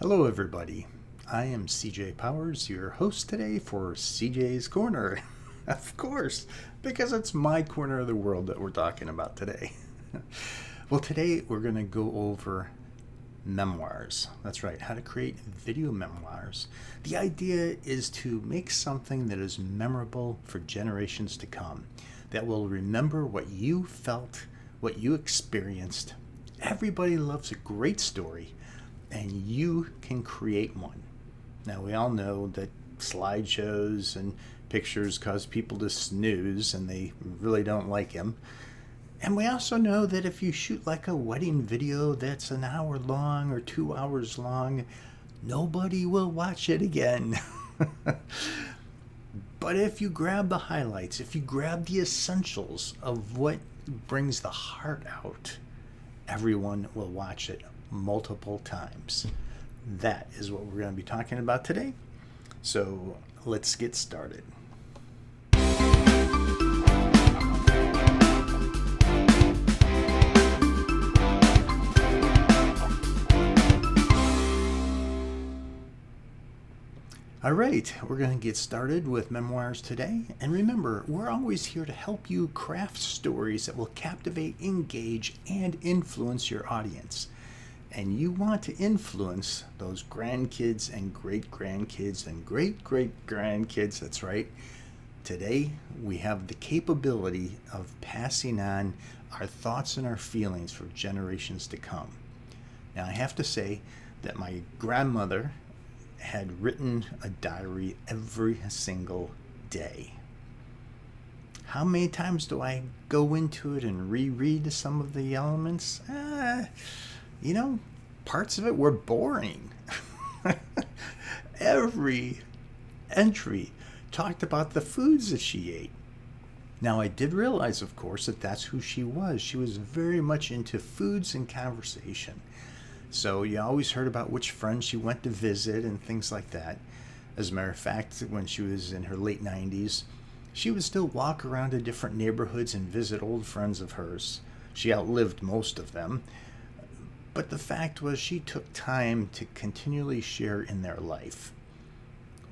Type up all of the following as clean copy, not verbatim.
Hello, everybody. I am CJ Powers, your host today for CJ's Corner. Of course, because it's my corner of the world that we're talking about today. Well, today we're going to go over memoirs. That's right, how to create video memoirs. The idea is to make something that is memorable for generations to come, that will remember what you felt, what you experienced. Everybody loves a great story, and you can create one. Now, we all know that slideshows and pictures cause people to snooze, and they really don't like them. And we also know that if you shoot like a wedding video that's an hour long or 2 hours long, nobody will watch it again. But if you grab the highlights, if you grab the essentials of what brings the heart out, everyone will watch it multiple times. That is what we're going to be talking about today. So let's get started. All right, we're going to get started with memoirs today. And remember, we're always here to help you craft stories that will captivate, engage, and influence your audience. And you want to influence those grandkids and great-grandkids and great-great-grandkids, that's right. Today, we have the capability of passing on our thoughts and our feelings for generations to come. Now, I have to say that my grandmother had written a diary every single day. How many times do I go into it and reread some of the elements? Parts of it were boring. Every entry talked about the foods that she ate. Now, I did realize, of course, that that's who she was. She was very much into foods and conversation. So you always heard about which friends she went to visit and things like that. As a matter of fact, when she was in her late 90s, she would still walk around to different neighborhoods and visit old friends of hers. She outlived most of them. But the fact was, she took time to continually share in their life.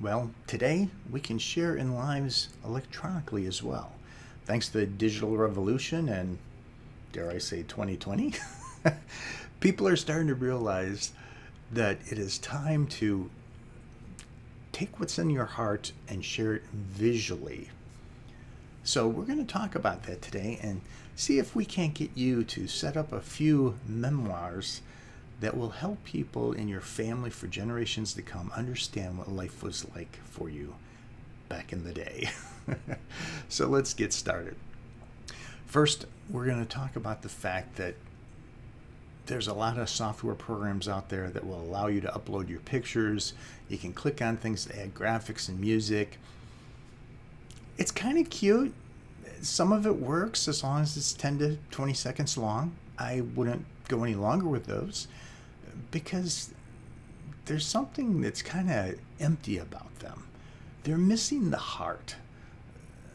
Well, today we can share in lives electronically as well. Thanks to the digital revolution and, dare I say, 2020, people are starting to realize that it is time to take what's in your heart and share it visually. So we're going to talk about that today and see if we can't get you to set up a few memoirs that will help people in your family for generations to come understand what life was like for you back in the day. So let's get started. First, we're going to talk about the fact that there's a lot of software programs out there that will allow you to upload your pictures. You can click on things to add graphics and music. It's kind of cute. Some of it works as long as it's 10 to 20 seconds long. I wouldn't go any longer with those because there's something that's kind of empty about them. They're missing the heart.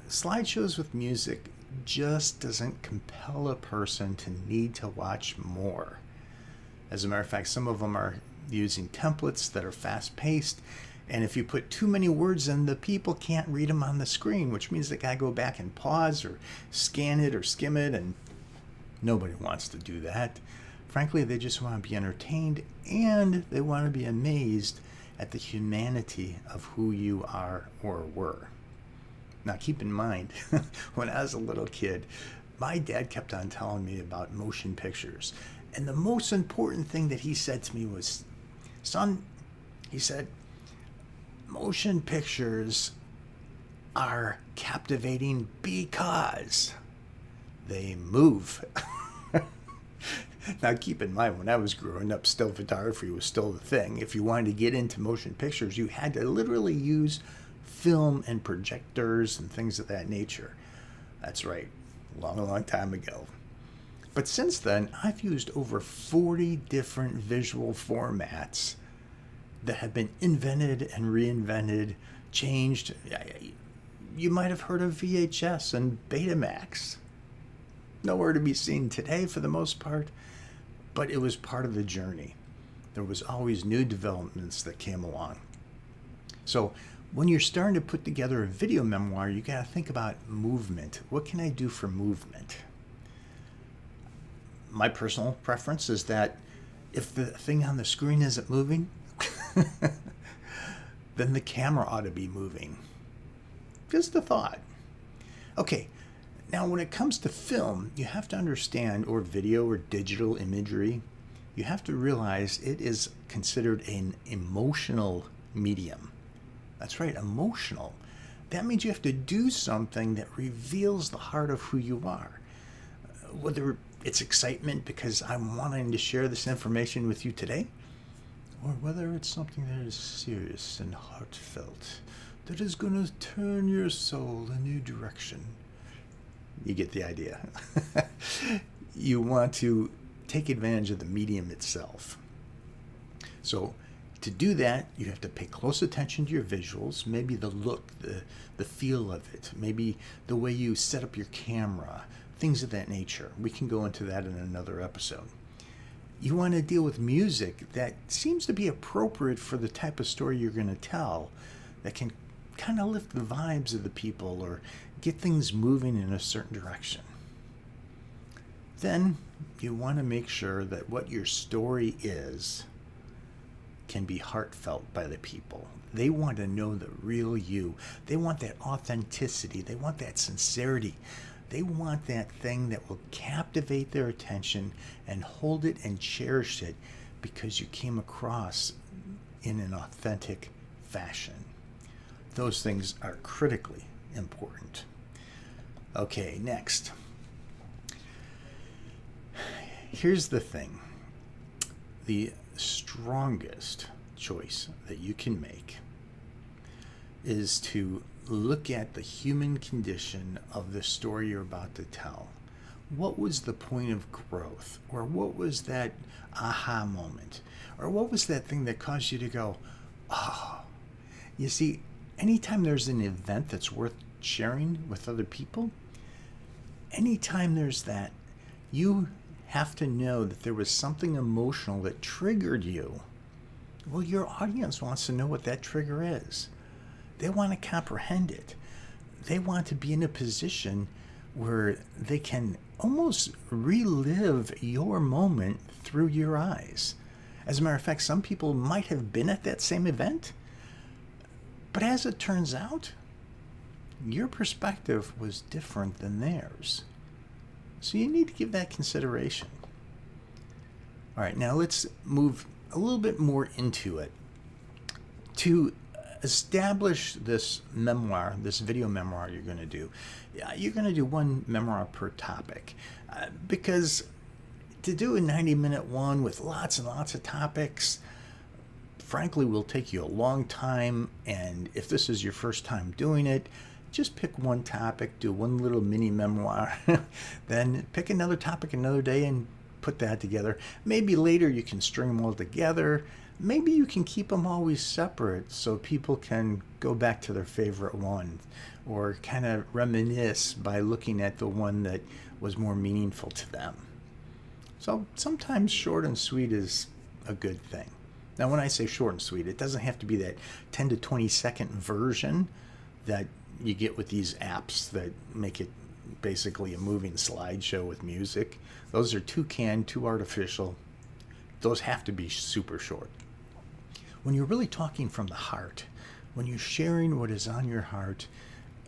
Slideshows with music just doesn't compel a person to need to watch more. As a matter of fact, some of them are using templates that are fast-paced, and if you put too many words in, the people can't read them on the screen, which means they gotta go back and pause or scan it or skim it, and nobody wants to do that. Frankly, they just want to be entertained, and they want to be amazed at the humanity of who you are or were. Now, keep in mind, when I was a little kid, my dad kept on telling me about motion pictures. And the most important thing that he said to me was, son, he said, motion pictures are captivating because they move. Now, keep in mind, when I was growing up, still photography was still the thing. If you wanted to get into motion pictures, you had to literally use film and projectors and things of that nature. That's right, long time ago. But since then, I've used over 40 different visual formats that have been invented and reinvented, changed. You might have heard of VHS and Betamax. Nowhere to be seen today for the most part, but it was part of the journey. There was always new developments that came along. So when you're starting to put together a video memoir, you got to think about movement. What can I do for movement? My personal preference is that if the thing on the screen isn't moving, then the camera ought to be moving. Just a thought. Okay, now when it comes to film, you have to understand, or video or digital imagery, you have to realize it is considered an emotional medium. That's right, emotional. That means you have to do something that reveals the heart of who you are. Whether it's excitement because I'm wanting to share this information with you today, or whether it's something that is serious and heartfelt, that is going to turn your soul a new direction. You get the idea. You want to take advantage of the medium itself. So to do that, you have to pay close attention to your visuals, maybe the look, the feel of it, maybe the way you set up your camera, things of that nature. We can go into that in another episode. You want to deal with music that seems to be appropriate for the type of story you're going to tell, that can kind of lift the vibes of the people or get things moving in a certain direction. Then you want to make sure that what your story is can be heartfelt by the people. They want to know the real you. They want that authenticity. They want that sincerity. They want that thing that will captivate their attention and hold it and cherish it because you came across in an authentic fashion. Those things are critically important. Okay, next. Here's the thing. The strongest choice that you can make is to look at the human condition of the story you're about to tell. What was the point of growth? Or what was that aha moment? Or what was that thing that caused you to go, oh? You see, anytime there's an event that's worth sharing with other people, anytime there's that, you have to know that there was something emotional that triggered you. Well, your audience wants to know what that trigger is. They want to comprehend it. They want to be in a position where they can almost relive your moment through your eyes. As a matter of fact, some people might have been at that same event, but as it turns out, your perspective was different than theirs. So you need to give that consideration. All right, now let's move a little bit more into it. To establish this memoir, this video memoir you're going to do one memoir per topic. Because to do a 90-minute one with lots and lots of topics, frankly, will take you a long time. And if this is your first time doing it, just pick one topic, do one little mini memoir, then pick another topic another day and put that together. Maybe later you can string them all together. Maybe you can keep them always separate so people can go back to their favorite one or kind of reminisce by looking at the one that was more meaningful to them. So sometimes short and sweet is a good thing. Now, when I say short and sweet, it doesn't have to be that 10 to 20 second version that you get with these apps that make it basically a moving slideshow with music. Those are too canned, too artificial. Those have to be super short. When you're really talking from the heart, when you're sharing what is on your heart,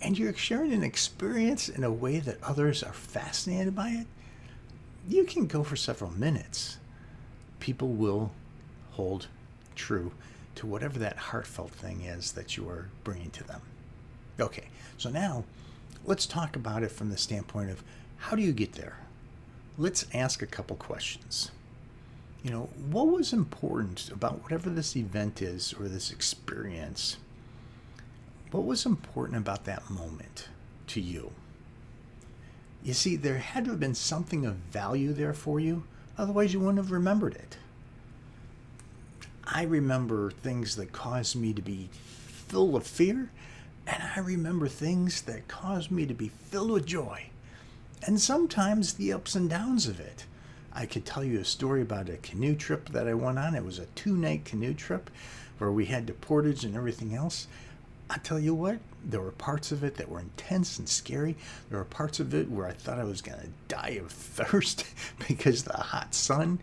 and you're sharing an experience in a way that others are fascinated by it, you can go for several minutes. People will hold true to whatever that heartfelt thing is that you are bringing to them. Okay, so now let's talk about it from the standpoint of how do you get there? Let's ask a couple questions. You know, what was important about whatever this event is or this experience? What was important about that moment to you? You see, there had to have been something of value there for you, otherwise you wouldn't have remembered it. I remember things that caused me to be filled with fear, and I remember things that caused me to be filled with joy. And sometimes the ups and downs of it. I could tell you a story about a canoe trip that I went on. It was a 2-night canoe trip where we had to portage and everything else. I tell you what, there were parts of it that were intense and scary. There were parts of it where I thought I was going to die of thirst because of the hot sun.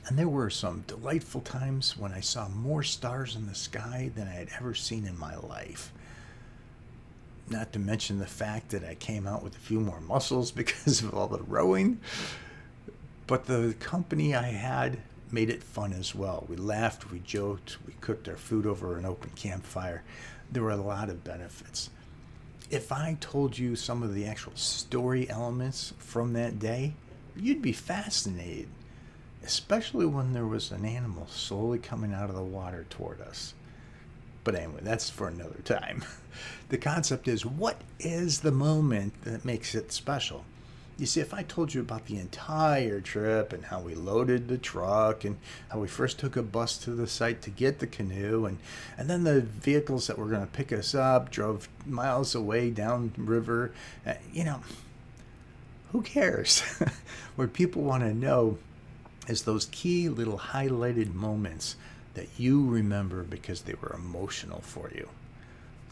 And there were some delightful times when I saw more stars in the sky than I had ever seen in my life. Not to mention the fact that I came out with a few more muscles because of all the rowing. But the company I had made it fun as well. We laughed, we joked, we cooked our food over an open campfire. There were a lot of benefits. If I told you some of the actual story elements from that day, you'd be fascinated, especially when there was an animal slowly coming out of the water toward us. But anyway, that's for another time. The concept is, what is the moment that makes it special? You see, if I told you about the entire trip and how we loaded the truck and how we first took a bus to the site to get the canoe and then the vehicles that were going to pick us up drove miles away down river, who cares? What people want to know is those key little highlighted moments that you remember because they were emotional for you.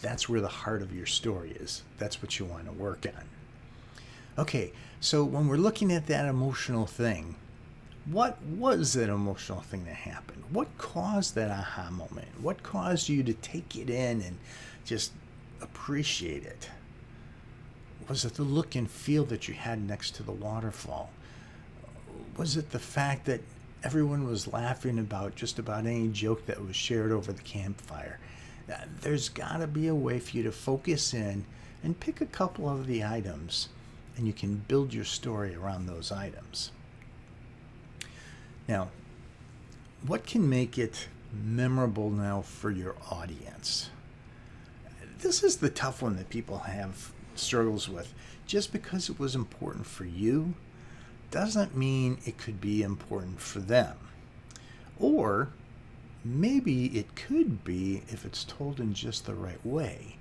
That's where the heart of your story is. That's what you want to work on. Okay, so when we're looking at that emotional thing, what was that emotional thing that happened? What caused that aha moment? What caused you to take it in and just appreciate it? Was it the look and feel that you had next to the waterfall? Was it the fact that everyone was laughing about just about any joke that was shared over the campfire? There's got to be a way for you to focus in and pick a couple of the items, and you can build your story around those items. Now, what can make it memorable now for your audience? This is the tough one that people have struggles with. Just because it was important for you doesn't mean it could be important for them. Or maybe it could be if it's told in just the right way.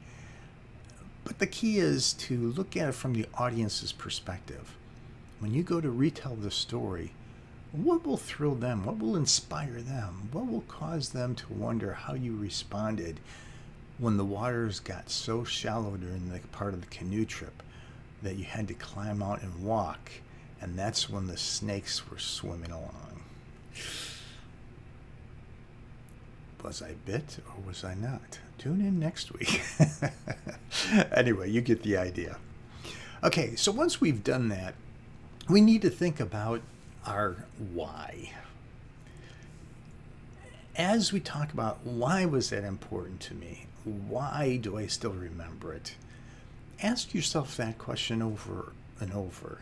But the key is to look at it from the audience's perspective. When you go to retell the story, what will thrill them? What will inspire them? What will cause them to wonder how you responded when the waters got so shallow during the part of the canoe trip that you had to climb out and walk, and that's when the snakes were swimming along? Was I bit or was I not? Tune in next week. Anyway, you get the idea. Okay, so once we've done that, we need to think about our why. As we talk about why was that important to me, why do I still remember it, ask yourself that question over and over.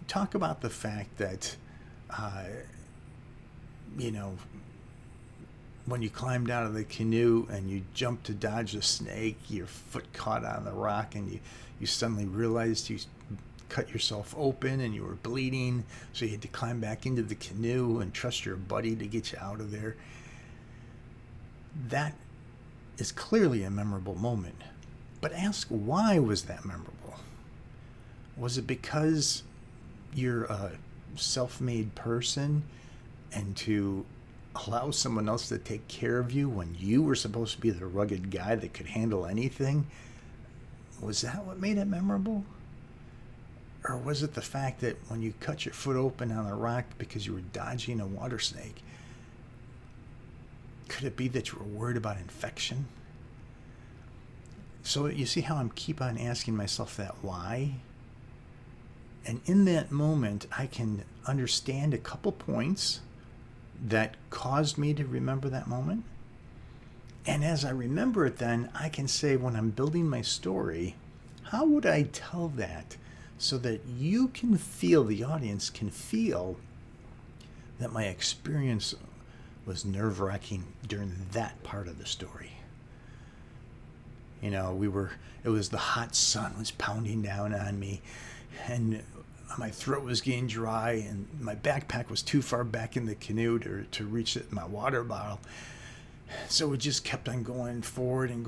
Talk about the fact that, when you climbed out of the canoe and you jumped to dodge a snake, your foot caught on the rock and you suddenly realized you cut yourself open and you were bleeding, so you had to climb back into the canoe and trust your buddy to get you out of there. That is clearly a memorable moment. But ask, why was that memorable? Was it because you're a self-made person and to allow someone else to take care of you when you were supposed to be the rugged guy that could handle anything? Was that what made it memorable? Or was it the fact that when you cut your foot open on a rock because you were dodging a water snake, could it be that you were worried about infection? So you see how I'm keep on asking myself that why? And in that moment, I can understand a couple points that caused me to remember that moment. And as I remember it, then I can say, when I'm building my story, how would I tell that so that you can feel, the audience can feel, that my experience was nerve-wracking during that part of the story. It was the hot sun was pounding down on me, and my throat was getting dry, and my backpack was too far back in the canoe to reach my water bottle. So it just kept on going forward, and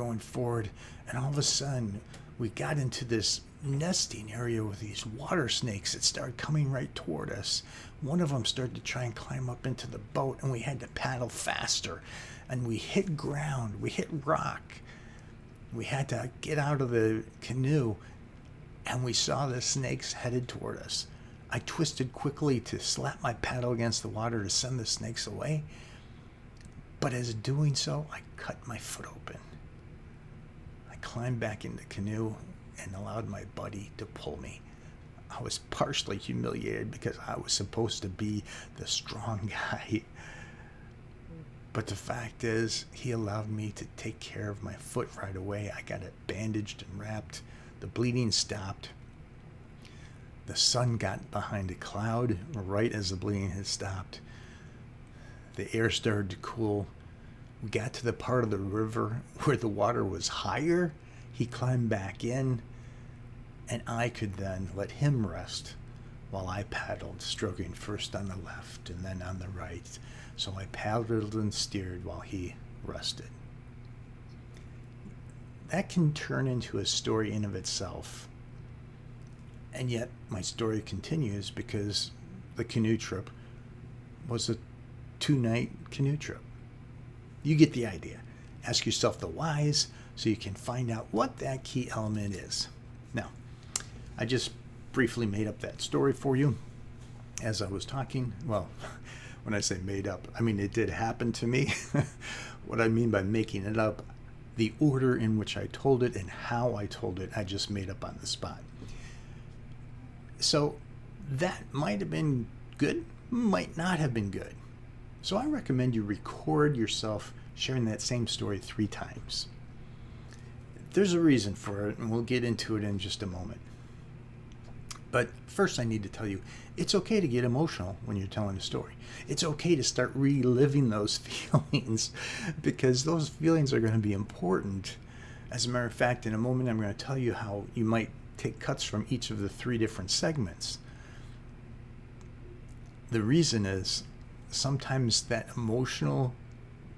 all of a sudden, we got into this nesting area with these water snakes that started coming right toward us. One of them started to try and climb up into the boat, and we had to paddle faster. And we hit ground, we hit rock. We had to get out of the canoe, and we saw the snakes headed toward us. I twisted quickly to slap my paddle against the water to send the snakes away. But as doing so, I cut my foot open. I climbed back in the canoe and allowed my buddy to pull me. I was partially humiliated because I was supposed to be the strong guy. But the fact is, he allowed me to take care of my foot right away. I got it bandaged and wrapped. The bleeding stopped. The sun got behind a cloud right as the bleeding had stopped. The air started to cool. We got to the part of the river where the water was higher. He climbed back in, and I could then let him rest while I paddled, stroking first on the left and then on the right. So I paddled and steered while he rested. That can turn into a story in of itself. And yet my story continues because the canoe trip was a 2-night canoe trip. You get the idea. Ask yourself the whys so you can find out what that key element is. Now, I just briefly made up that story for you as I was talking. Well, when I say made up, I mean it did happen to me. What I mean by making it up, the order in which I told it and how I told it, I just made up on the spot. So that might have been good, might not have been good. So I recommend you record yourself sharing that same story 3 times. There's a reason for it, and we'll get into it in just a moment. But first I need to tell you, it's okay to get emotional when you're telling a story. It's okay to start reliving those feelings because those feelings are going to be important. As a matter of fact, in a moment I'm going to tell you how you might take cuts from each of the 3 different segments. The reason is sometimes that emotional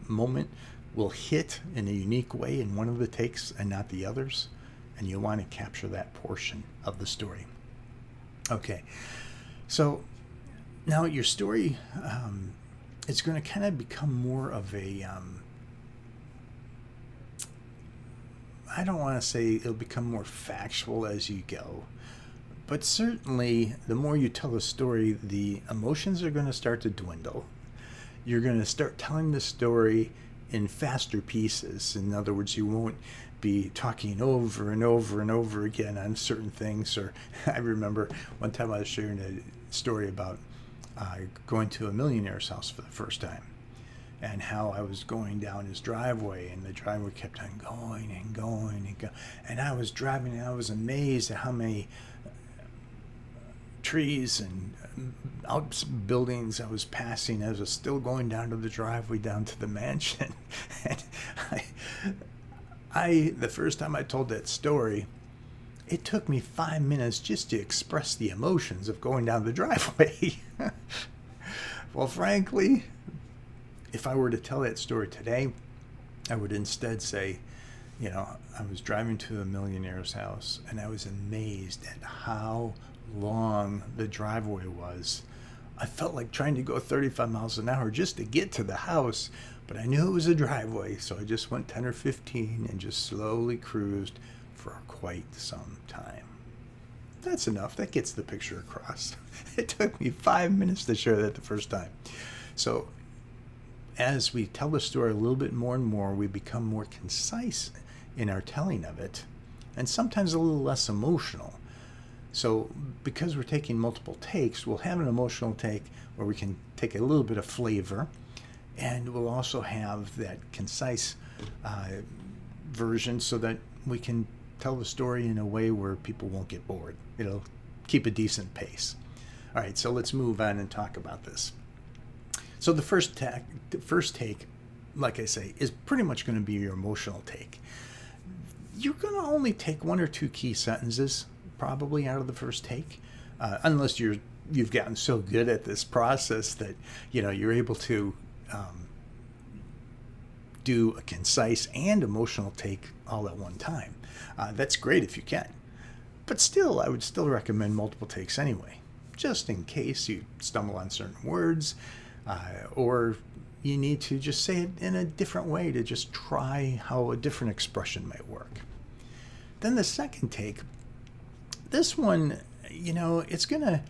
moment will hit in a unique way in one of the takes and not the others, and you'll want to capture that portion of the story. Okay, so now your story, it's going to kind of become more of a, I don't want to say it'll become more factual as you go, but certainly the more you tell the story, the emotions are going to start to dwindle. You're going to start telling the story in faster pieces. In other words, you won't be talking over and over and over again on certain things. Or I remember one time I was sharing a story about going to a millionaire's house for the first time and how I was going down his driveway, and the driveway kept on going and going and going. And I was driving and I was amazed at how many trees and outbuildings I was passing as I was still going down to the driveway down to the mansion. And I the first time I told that story, it took me 5 minutes just to express the emotions of going down the driveway. Well, frankly, if I were to tell that story today, I would instead say, I was driving to a millionaire's house and I was amazed at how long the driveway was. I felt like trying to go 35 miles an hour just to get to the house, but I knew it was a driveway, so I just went 10 or 15 and just slowly cruised for quite some time. That's enough. That gets the picture across. It took me 5 minutes to share that the first time. So as we tell the story a little bit more and more, we become more concise in our telling of it, and sometimes a little less emotional. So because we're taking multiple takes, we'll have an emotional take where we can take a little bit of flavor, and we'll also have that concise version so that we can tell the story in a way where people won't get bored. It'll keep a decent pace. All right, so let's move on and talk about this. So the first take, like I say, is pretty much going to be your emotional take. You're going to only take 1 or 2 key sentences probably out of the first take, unless you've gotten so good at this process that you're able to do a concise and emotional take all at one time. That's great if you can. But still, I would still recommend multiple takes anyway, just in case you stumble on certain words or you need to just say it in a different way to just try how a different expression might work. Then the second take, this one, it's going to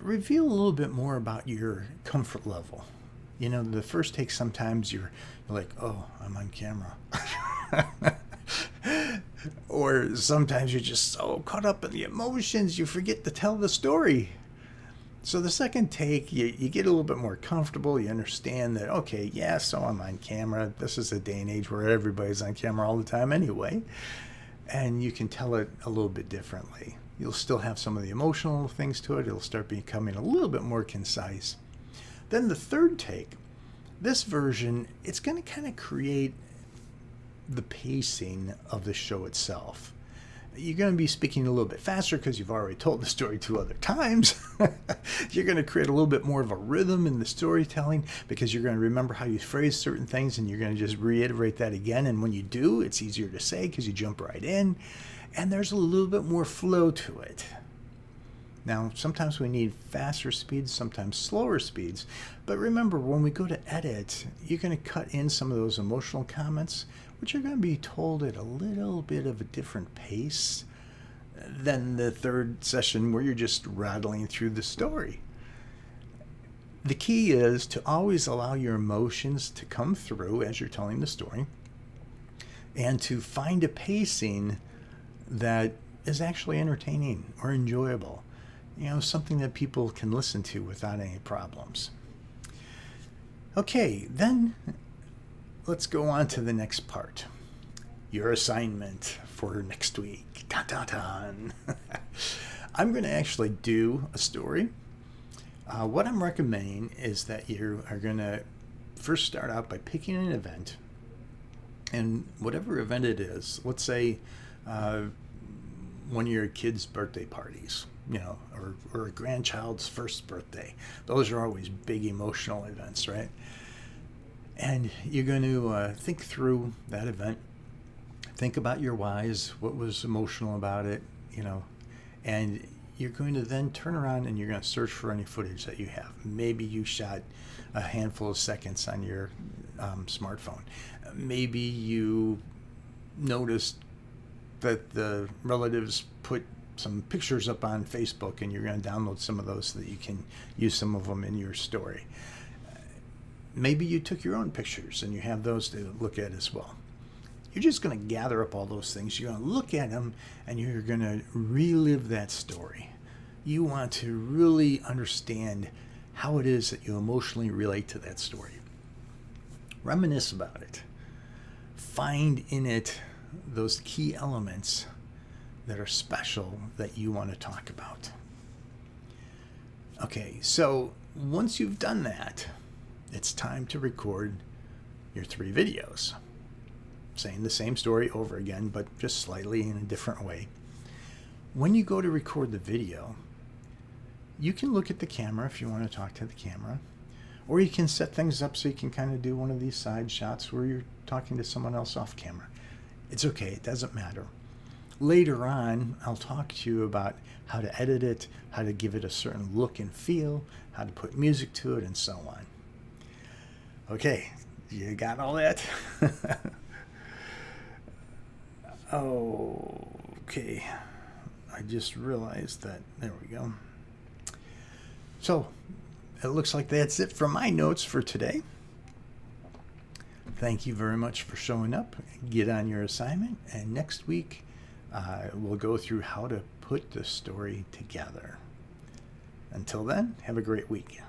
reveal a little bit more about your comfort level. The first take, sometimes you're like, oh, I'm on camera. Or sometimes you're just so caught up in the emotions, you forget to tell the story. So the second take, you get a little bit more comfortable. You understand that, okay, yeah, so I'm on camera. This is a day and age where everybody's on camera all the time anyway. And you can tell it a little bit differently. You'll still have some of the emotional things to it. It'll start becoming a little bit more concise. Then the third take, this version, it's going to kind of create the pacing of the show itself. You're going to be speaking a little bit faster because you've already told the story 2 other times. You're going to create a little bit more of a rhythm in the storytelling because you're going to remember how you phrase certain things and you're going to just reiterate that again. And when you do, it's easier to say because you jump right in. And there's a little bit more flow to it. Now, sometimes we need faster speeds, sometimes slower speeds. But remember, when we go to edit, you're going to cut in some of those emotional comments, which are going to be told at a little bit of a different pace than the third session where you're just rattling through the story. The key is to always allow your emotions to come through as you're telling the story and to find a pacing that is actually entertaining or enjoyable. Something that people can listen to without any problems. Okay, then let's go on to the next part. Your assignment for next week. Dun, dun, dun. I'm going to actually do a story. What I'm recommending is that you are going to first start out by picking an event. And whatever event it is, let's say one of your kids' birthday parties, or a grandchild's first birthday. Those are always big emotional events, right? And you're going to think through that event. Think about your whys, what was emotional about it, and you're going to then turn around and you're going to search for any footage that you have. Maybe you shot a handful of seconds on your smartphone. Maybe you noticed that the relatives put some pictures up on Facebook and you're going to download some of those so that you can use some of them in your story. Maybe you took your own pictures and you have those to look at as well. You're just going to gather up all those things. You're going to look at them and you're going to relive that story. You want to really understand how it is that you emotionally relate to that story. Reminisce about it. Find in it those key elements that are special that you want to talk about. Okay, so once you've done that, it's time to record your 3 videos. Saying the same story over again, but just slightly in a different way. When you go to record the video, you can look at the camera if you want to talk to the camera, or you can set things up so you can kind of do one of these side shots where you're talking to someone else off camera. It's okay, it doesn't matter. Later on, I'll talk to you about how to edit it, how to give it a certain look and feel, how to put music to it, and so on. Okay, you got all that? Okay, I just realized that. There we go. So, it looks like that's it from my notes for today. Thank you very much for showing up. Get on your assignment, and next week we'll go through how to put the story together. Until then, have a great week.